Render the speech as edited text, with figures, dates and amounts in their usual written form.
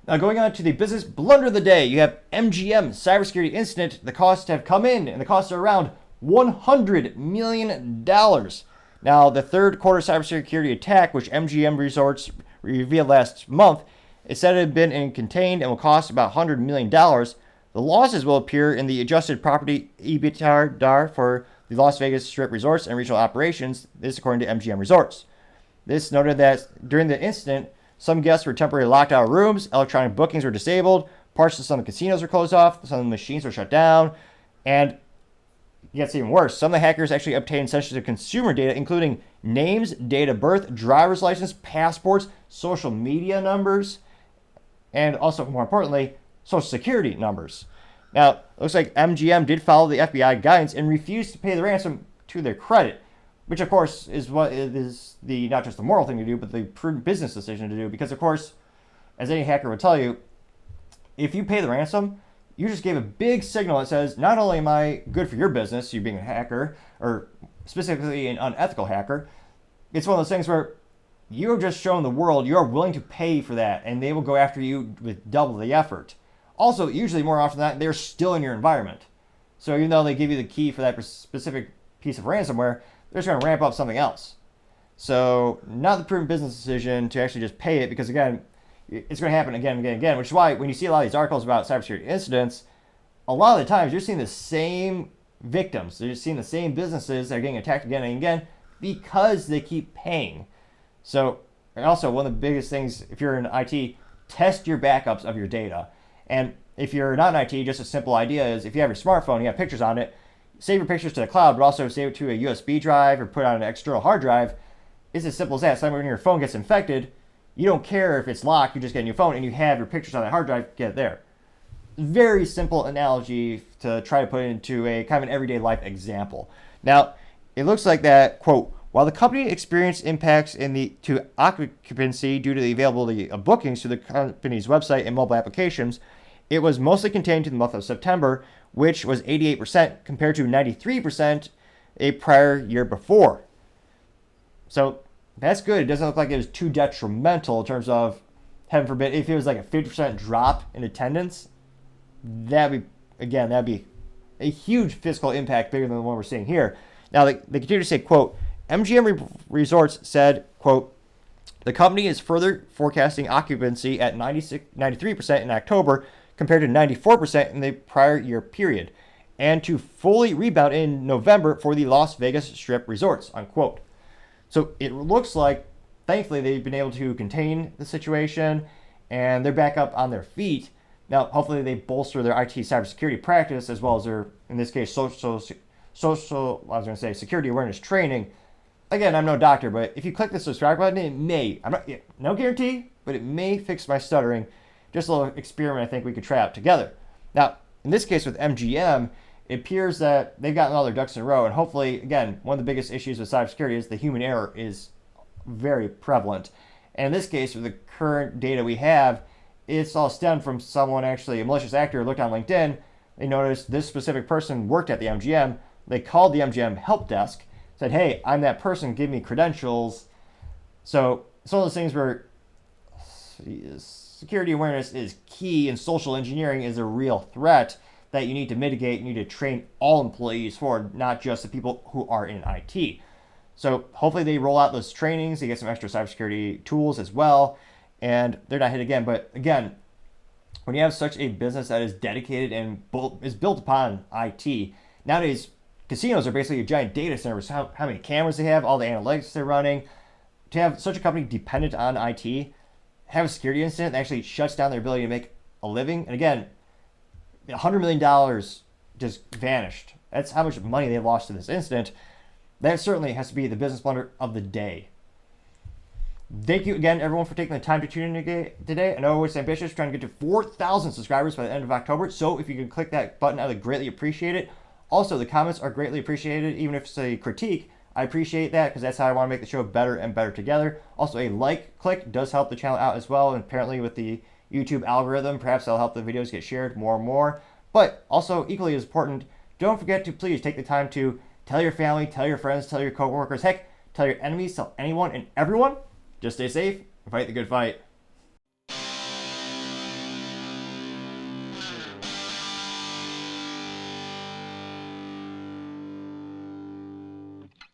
Now, going on to the business blunder of the day, you have MGM Cybersecurity incident. The costs have come in, and the costs are around $100 million. Now, the third quarter cybersecurity attack, which MGM Resorts revealed last month, it said it had been contained and will cost about $100 million. The losses will appear in the adjusted property EBITDA for the Las Vegas Strip resorts and regional operations. This according to MGM Resorts. This noted that during the incident, some guests were temporarily locked out of rooms, electronic bookings were disabled, parts of some of the casinos were closed off, some of the machines were shut down, and it gets even worse. Some of the hackers actually obtained sensitive consumer data, including names, date of birth, driver's license, passports, social media numbers, and also, more importantly, social security numbers. Now, it looks like MGM did follow the FBI guidance and refused to pay the ransom to their credit, which, of course, is what is the not just the moral thing to do, but the prudent business decision to do. Because, of course, as any hacker would tell you, if you pay the ransom, you just gave a big signal that says, not only am I good for your business, you being a hacker, or specifically an unethical hacker, it's one of those things where you have just shown the world you are willing to pay for that, and they will go after you with double the effort. Also, usually more often than not, they're still in your environment. So even though they give you the key for that specific piece of ransomware, they're just going to ramp up something else. So not the prudent business decision to actually just pay it, because again, it's going to happen again and again and again, which is why when you see a lot of these articles about cybersecurity incidents, a lot of the times you're seeing the same victims. They're just seeing the same businesses that are getting attacked again and again because they keep paying. So, and also one of the biggest things, if you're in IT, test your backups of your data. And if you're not in IT, just a simple idea is if you have your smartphone, you have pictures on it, save your pictures to the cloud, but also save it to a USB drive or put it on an external hard drive. It's as simple as that. So when your phone gets infected, you don't care if it's locked, you just get a new phone and you have your pictures on that hard drive, get it there. Very simple analogy to try to put it into a kind of an everyday life example. Now, it looks like that, quote, while the company experienced impacts to occupancy due to the availability of bookings to the company's website and mobile applications, it was mostly contained to the month of September, which was 88% compared to 93% a prior year before. So that's good. It doesn't look like it was too detrimental in terms of, heaven forbid, if it was like a 50% drop in attendance, that'd be a huge fiscal impact, bigger than the one we're seeing here. Now, they continue to say, quote, MGM Resorts said, quote, the company is further forecasting occupancy at 93% in October compared to 94% in the prior year period, and to fully rebound in November for the Las Vegas Strip resorts, unquote. So it looks like, thankfully, they've been able to contain the situation, and they're back up on their feet. Now, hopefully they bolster their IT cybersecurity practice as well as their, in this case, security awareness training. Again, I'm no doctor, but if you click the subscribe button, it may, no guarantee, but it may fix my stuttering. Just a little experiment I think we could try out together. Now, in this case with MGM, it appears that they've gotten all their ducks in a row, and hopefully, again, one of the biggest issues with cybersecurity is the human error is very prevalent. And in this case, with the current data we have, it's all stemmed from someone actually, a malicious actor looked on LinkedIn, they noticed this specific person worked at the MGM, they called the MGM help desk, said, hey, I'm that person, give me credentials. So it's one of those things where security awareness is key and social engineering is a real threat that you need to mitigate. You need to train all employees for, not just the people who are in IT. So hopefully they roll out those trainings, they get some extra cybersecurity tools as well, and they're not hit again. But again, when you have such a business that is dedicated and is built upon IT, nowadays casinos are basically a giant data center with how many cameras they have, all the analytics they're running. To have such a company dependent on IT, have a security incident that actually shuts down their ability to make a living. And again, $100 million just vanished. That's how much money they lost to this incident. That certainly has to be the business blunder of the day. Thank you again, everyone, for taking the time to tune in today. I know it's ambitious, trying to get to 4,000 subscribers by the end of October. So if you can click that button, I would greatly appreciate it. Also, the comments are greatly appreciated, even if it's a critique. I appreciate that because that's how I want to make the show better and better together. Also, a like click does help the channel out as well. And apparently with the YouTube algorithm, perhaps that'll help the videos get shared more and more. But also, equally as important, don't forget to please take the time to tell your family, tell your friends, tell your coworkers, heck, tell your enemies, tell anyone and everyone. Just stay safe and fight the good fight.